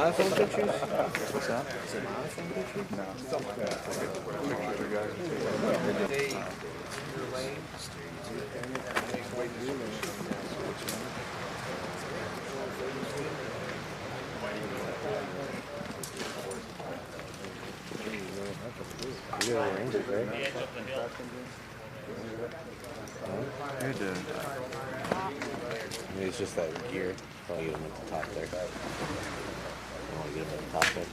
iPhone pictures? What's that? Is it an iPhone picture? No. Something like that. You're a Ranger, right? You're doing it. Maybe it's just that gear. Probably get him at the top there. I want to get him at the top there.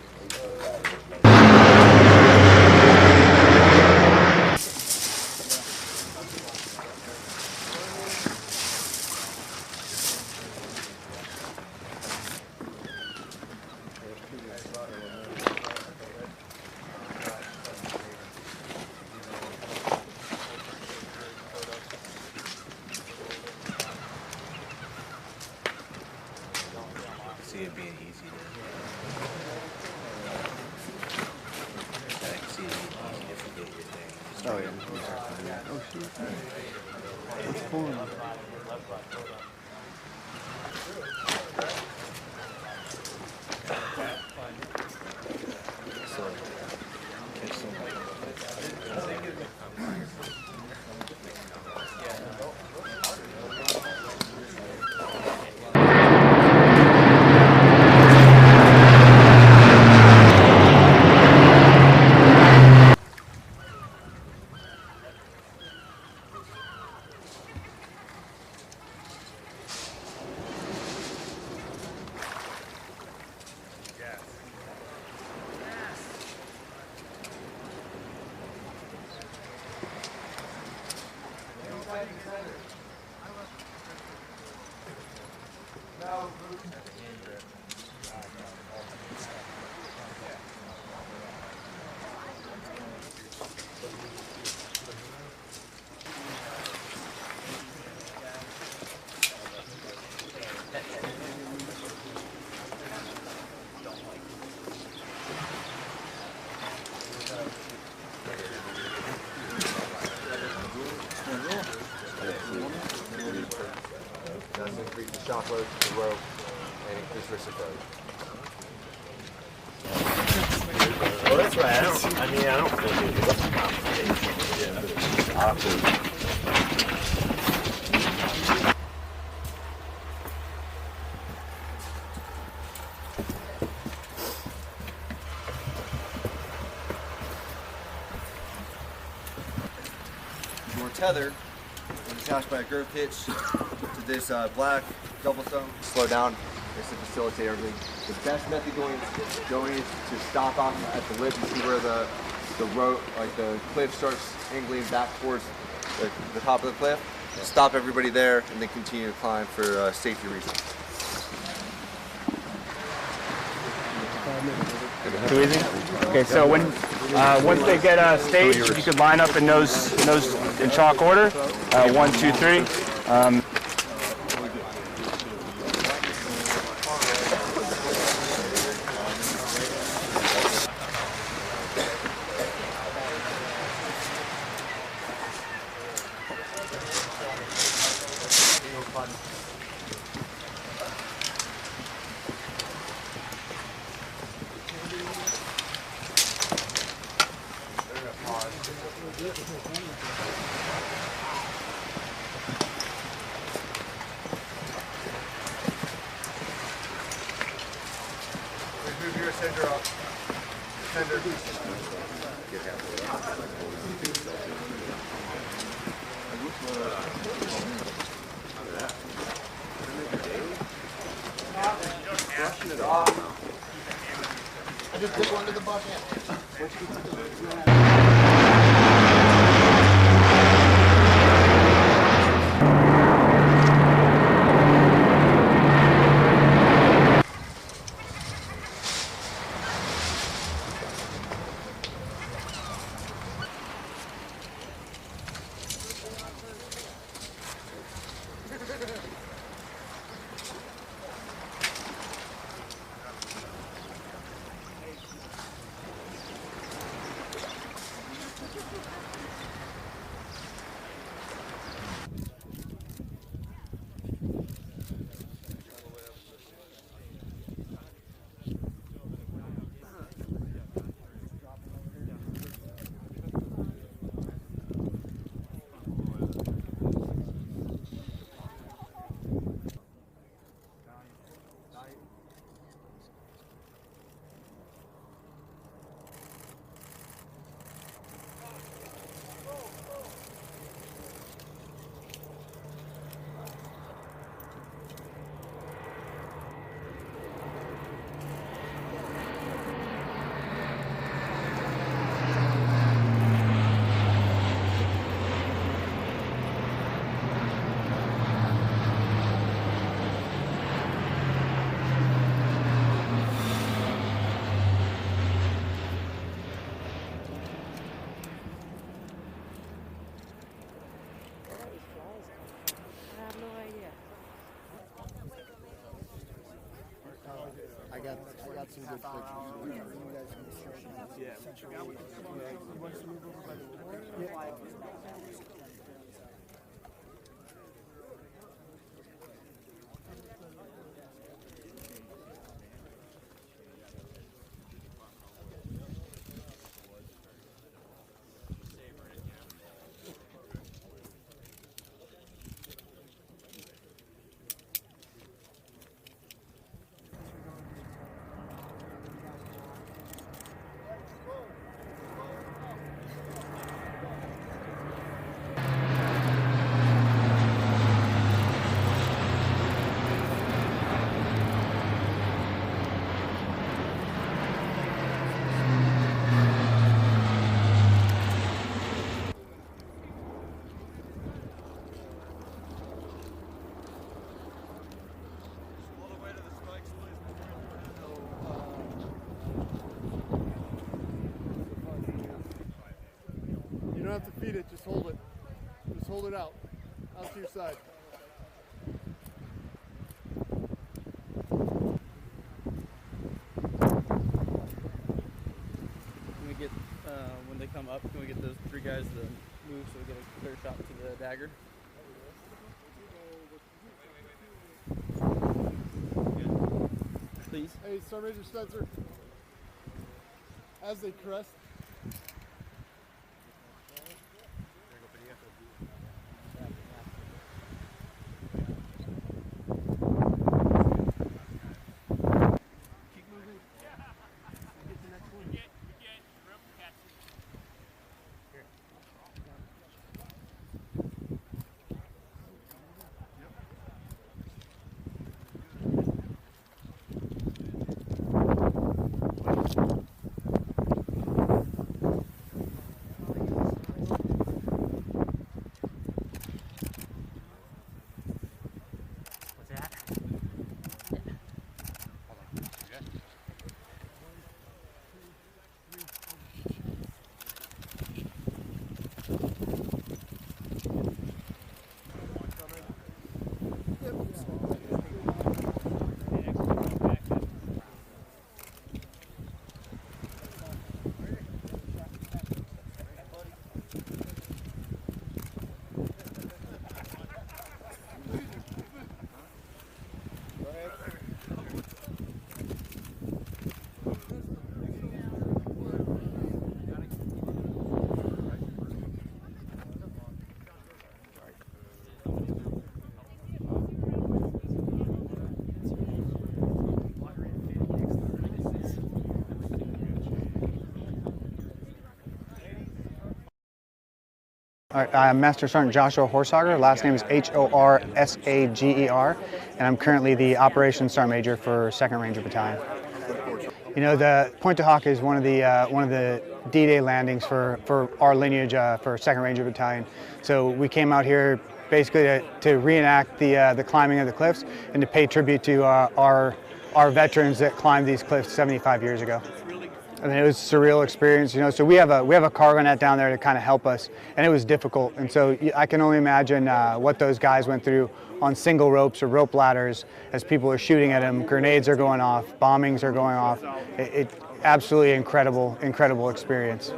See it being easy to. I can see it being easy to forget your thing. Oh yeah. Oh shoot. It's pulling. So, catch somebody. Does increase the shock load to the rope and increase risk of failure. Well, that's right. I don't think it's complicated. Yeah. Awesome. Your tether is attached by a girth hitch to this black double stone. Slow down. It's to facilitate everything. The best method going is to stop off at the lip. You see where the rope, like the cliff, starts angling back towards the top of the cliff. Stop everybody there, and then continue to climb for safety reasons. Too easy? Okay, so when once they get staged, if you could line up in nose in chalk order, 1, 2, 3. Move your sender up. Sender. Brushing it off. I just dip under the bucket. I got some good pictures. You guys can show them. Yeah. You want to move over by the memorial? You don't have to feed it, just hold it. Just hold it out to your side. Can we get, when they come up, can we get those three guys to move so we get a clear shot to the dagger? Please. Hey, Sergeant Major Spencer. As they crest. All right, I'm Master Sergeant Joshua Horsager. Last name is Horsager, and I'm currently the Operations Sergeant Major for 2nd Ranger Battalion. You know, the Pointe Du Hoc is one of the D-Day landings for our lineage for 2nd Ranger Battalion. So we came out here basically to reenact the climbing of the cliffs and to pay tribute to our veterans that climbed these cliffs 75 years ago. I mean, it was a surreal experience, you know. So we have a cargo net down there to kind of help us, and it was difficult. And so I can only imagine what those guys went through on single ropes or rope ladders as people are shooting at them. Grenades are going off, bombings are going off. It absolutely incredible experience.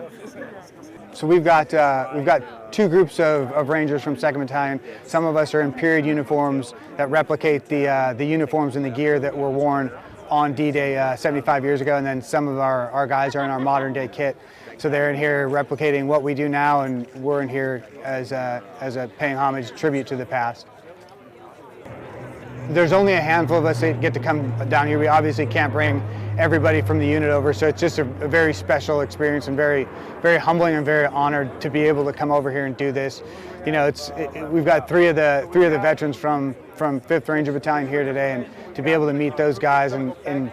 So we've got 2 groups of Rangers from 2nd Battalion. Some of us are in period uniforms that replicate the uniforms and the gear that were worn on D-Day 75 years ago, and then some of our guys are in our modern day kit. So they're in here replicating what we do now, and we're in here as a paying homage, tribute to the past. There's only a handful of us that get to come down here. We obviously can't bring everybody from the unit over, so it's just a very special experience and very, very humbling and very honored to be able to come over here and do this. You know, we've got three of the veterans from 5th Ranger Battalion here today, and to be able to meet those guys and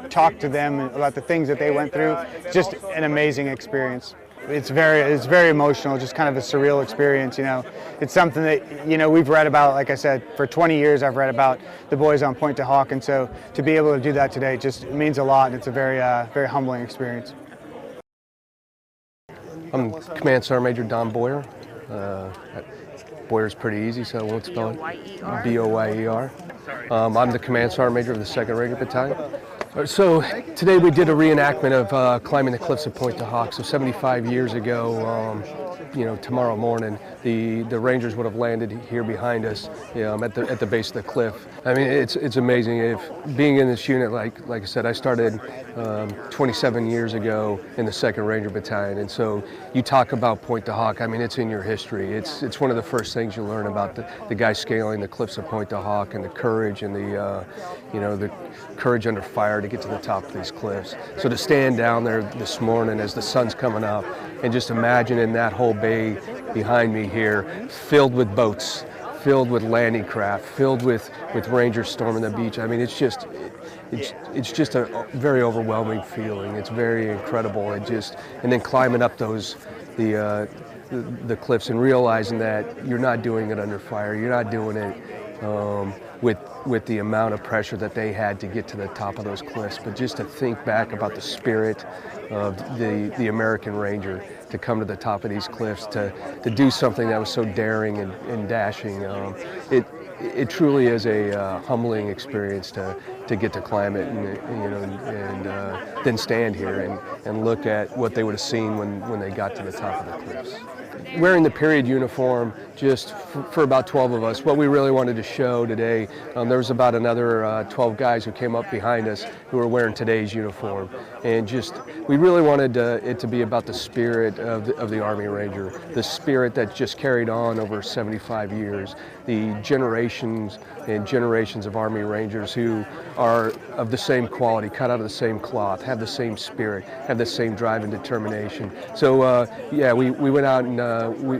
talk to them about the things that they went through, just an amazing experience. It's very emotional, just kind of a surreal experience, you know. It's something that, you know, we've read about, like I said, for 20 years I've read about the boys on Pointe Du Hoc, and so to be able to do that today just means a lot, and it's a very humbling experience. I'm Command Sergeant Major Don Boyer. Boyer's pretty easy, so I won't spell it. B-O-Y-E-R. I'm the Command Sergeant Major of the 2nd Ranger Battalion. So today we did a reenactment of climbing the cliffs of Pointe Du Hoc. So 75 years ago, you know, tomorrow morning, the Rangers would have landed here behind us, you know, at the base of the cliff. I mean, it's amazing. If being in this unit, like I said, I started 27 years ago in the 2nd Ranger Battalion, and so you talk about Pointe Du Hoc. I mean, it's in your history. It's one of the first things you learn about the guys scaling the cliffs of Pointe Du Hoc, and the courage and the courage under fire to get to the top of these cliffs. So to stand down there this morning as the sun's coming up and just imagining that whole bay behind me here filled with boats, filled with landing craft, filled with Rangers storming the beach. I mean, it's just a very overwhelming feeling. It's very incredible. And then climbing up the cliffs and realizing that you're not doing it under fire. You're not doing it with the amount of pressure that they had to get to the top of those cliffs, but just to think back about the spirit of the American Ranger, to come to the top of these cliffs, to do something that was so daring and dashing. It truly is a humbling experience to get to climb it and then stand here and look at what they would have seen when they got to the top of the cliffs. Wearing the period uniform, just for about 12 of us, what we really wanted to show today, there was about another 12 guys who came up behind us who were wearing today's uniform, and we really wanted it to be about the spirit of the Army Ranger, the spirit that just carried on over 75 years, the generations and generations of Army Rangers who are of the same quality, cut out of the same cloth, have the same spirit, have the same drive and determination. So yeah, we went out and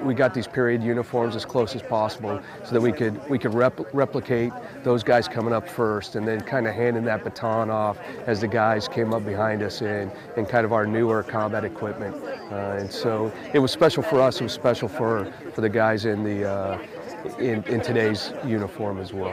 we got these period uniforms as close as possible so that we could replicate those guys coming up first, and then kind of handing that baton off as the guys came up behind us in kind of our newer combat equipment. And so it was special for us. It was special for the guys in today's uniform as well.